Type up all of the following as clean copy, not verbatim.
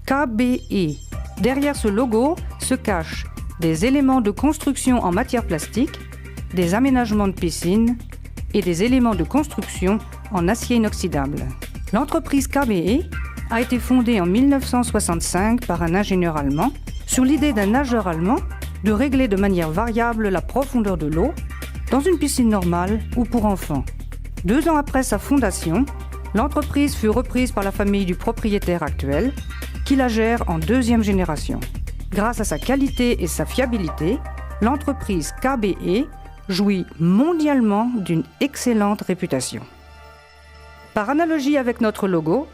KBE. Derrière ce logo se cachent des éléments de construction en matière plastique, des aménagements de piscine et des éléments de construction en acier inoxydable. L'entreprise KBE a été fondée en 1965 par un ingénieur allemand sur l'idée d'un nageur allemand de régler de manière variable la profondeur de l'eau dans une piscine normale ou pour enfants. 2 ans après sa fondation, l'entreprise fut reprise par la famille du propriétaire actuel, qui la gère en 2e génération. Grâce à sa qualité et sa fiabilité, l'entreprise KBE jouit mondialement d'une excellente réputation. Par analogie avec notre logo,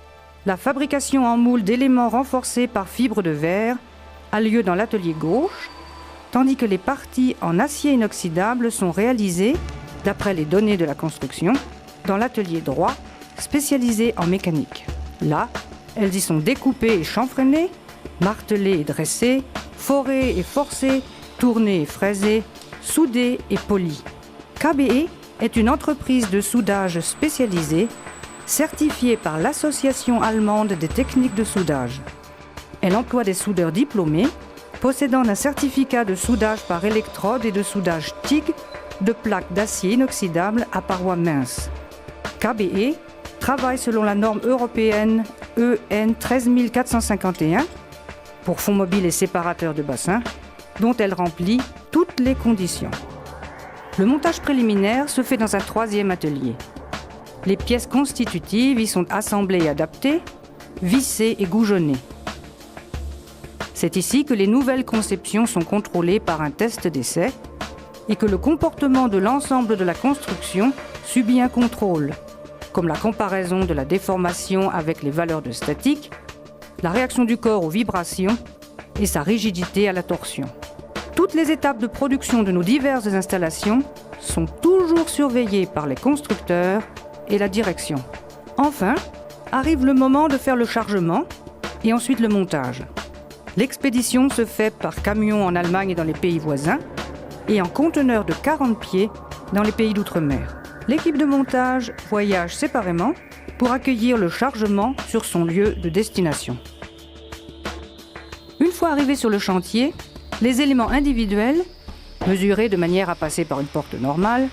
la fabrication en moule d'éléments renforcés par fibre de verre a lieu dans l'atelier gauche, tandis que les parties en acier inoxydable sont réalisées, d'après les données de la construction, dans l'atelier droit, spécialisé en mécanique. Là, elles y sont découpées et chanfreinées, martelées et dressées, forées et forcées, tournées et fraisées, soudées et polies. KBE est une entreprise de soudage spécialisée, certifiée par l'Association allemande des techniques de soudage. Elle emploie des soudeurs diplômés, possédant un certificat de soudage par électrode et de soudage TIG de plaques d'acier inoxydable à parois minces. KBE travaille selon la norme européenne EN 13451 pour fonds mobiles et séparateurs de bassin, dont elle remplit toutes les conditions. Le montage préliminaire se fait dans un 3e atelier. Les pièces constitutives y sont assemblées et adaptées, vissées et goujonnées. C'est ici que les nouvelles conceptions sont contrôlées par un test d'essai et que le comportement de l'ensemble de la construction subit un contrôle, comme la comparaison de la déformation avec les valeurs de statique, la réaction du corps aux vibrations et sa rigidité à la torsion. Toutes les étapes de production de nos diverses installations sont toujours surveillées par les constructeurs et la direction. Enfin, arrive le moment de faire le chargement et ensuite le montage. L'expédition se fait par camion en Allemagne et dans les pays voisins et en conteneur de 40 pieds dans les pays d'outre-mer. L'équipe de montage voyage séparément pour accueillir le chargement sur son lieu de destination. Une fois arrivés sur le chantier, les éléments individuels, mesurés de manière à passer par une porte normale,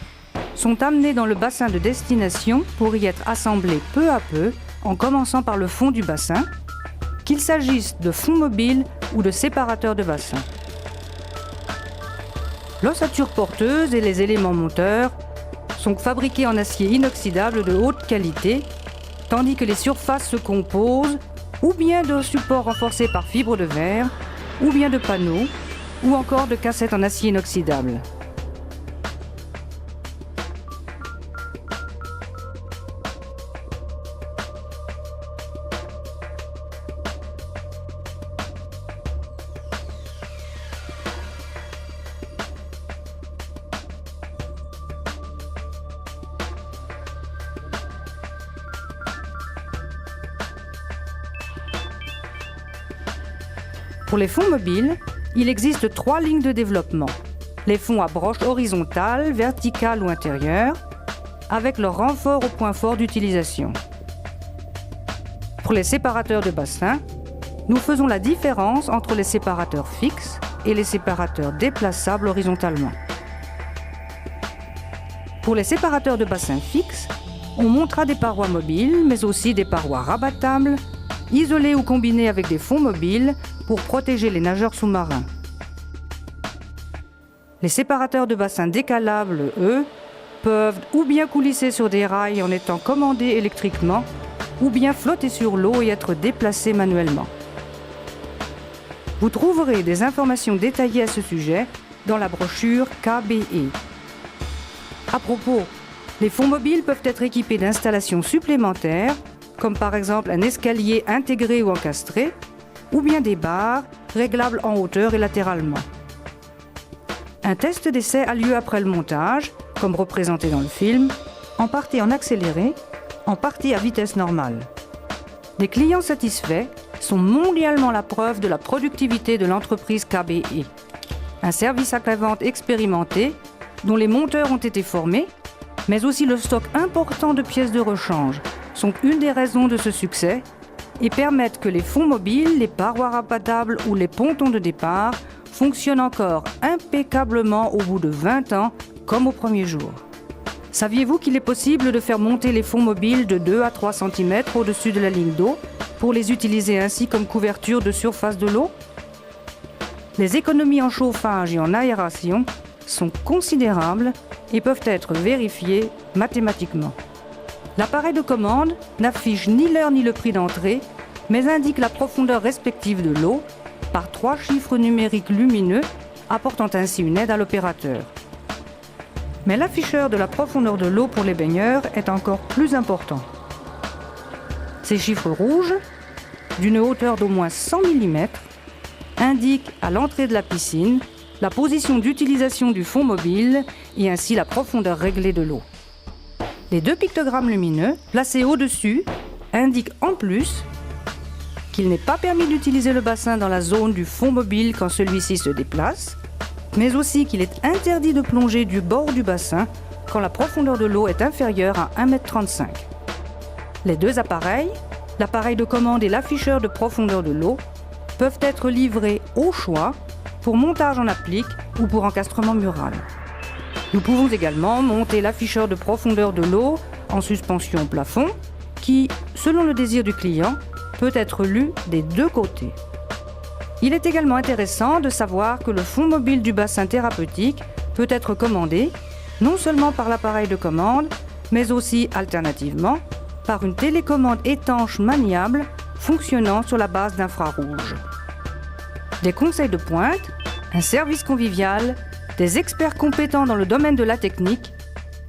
sont amenés dans le bassin de destination pour y être assemblés peu à peu, en commençant par le fond du bassin, qu'il s'agisse de fonds mobiles ou de séparateurs de bassin. L'ossature porteuse et les éléments monteurs sont fabriqués en acier inoxydable de haute qualité, tandis que les surfaces se composent ou bien de supports renforcés par fibre de verre, ou bien de panneaux, ou encore de cassettes en acier inoxydable. Pour les fonds mobiles, il existe 3 lignes de développement. Les fonds à broche horizontale, verticale ou intérieure, avec leur renfort au point fort d'utilisation. Pour les séparateurs de bassin, nous faisons la différence entre les séparateurs fixes et les séparateurs déplaçables horizontalement. Pour les séparateurs de bassin fixes, on montera des parois mobiles, mais aussi des parois rabattables, isolées ou combinées avec des fonds mobiles pour protéger les nageurs sous-marins. Les séparateurs de bassin décalables, eux, peuvent ou bien coulisser sur des rails en étant commandés électriquement, ou bien flotter sur l'eau et être déplacés manuellement. Vous trouverez des informations détaillées à ce sujet dans la brochure KBE. À propos, les fonds mobiles peuvent être équipés d'installations supplémentaires, comme par exemple un escalier intégré ou encastré, ou bien des barres réglables en hauteur et latéralement. Un test d'essai a lieu après le montage, comme représenté dans le film, en partie en accéléré, en partie à vitesse normale. Des clients satisfaits sont mondialement la preuve de la productivité de l'entreprise KBE. Un service après-vente expérimenté, dont les monteurs ont été formés, mais aussi le stock important de pièces de rechange, sont une des raisons de ce succès et permettent que les fonds mobiles, les parois rabattables ou les pontons de départ fonctionnent encore impeccablement au bout de 20 ans, comme au premier jour. Saviez-vous qu'il est possible de faire monter les fonds mobiles de 2 à 3 cm au-dessus de la ligne d'eau pour les utiliser ainsi comme couverture de surface de l'eau? Les économies en chauffage et en aération sont considérables et peuvent être vérifiées mathématiquement. L'appareil de commande n'affiche ni l'heure ni le prix d'entrée, mais indique la profondeur respective de l'eau par 3 chiffres numériques lumineux, apportant ainsi une aide à l'opérateur. Mais l'afficheur de la profondeur de l'eau pour les baigneurs est encore plus important. Ces chiffres rouges, d'une hauteur d'au moins 100 mm, indiquent à l'entrée de la piscine la position d'utilisation du fond mobile et ainsi la profondeur réglée de l'eau. Les 2 pictogrammes lumineux, placés au-dessus, indiquent en plus qu'il n'est pas permis d'utiliser le bassin dans la zone du fond mobile quand celui-ci se déplace, mais aussi qu'il est interdit de plonger du bord du bassin quand la profondeur de l'eau est inférieure à 1,35 m. Les 2 appareils, l'appareil de commande et l'afficheur de profondeur de l'eau, peuvent être livrés au choix pour montage en applique ou pour encastrement mural. Nous pouvons également monter l'afficheur de profondeur de l'eau en suspension au plafond qui, selon le désir du client, peut être lu des 2 côtés. Il est également intéressant de savoir que le fond mobile du bassin thérapeutique peut être commandé non seulement par l'appareil de commande, mais aussi alternativement par une télécommande étanche maniable fonctionnant sur la base d'infrarouge. Des conseils de pointe, un service convivial, des experts compétents dans le domaine de la technique,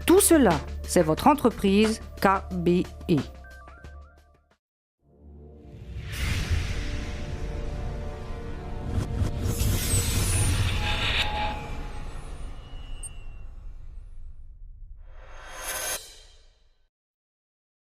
tout cela, c'est votre entreprise KBE.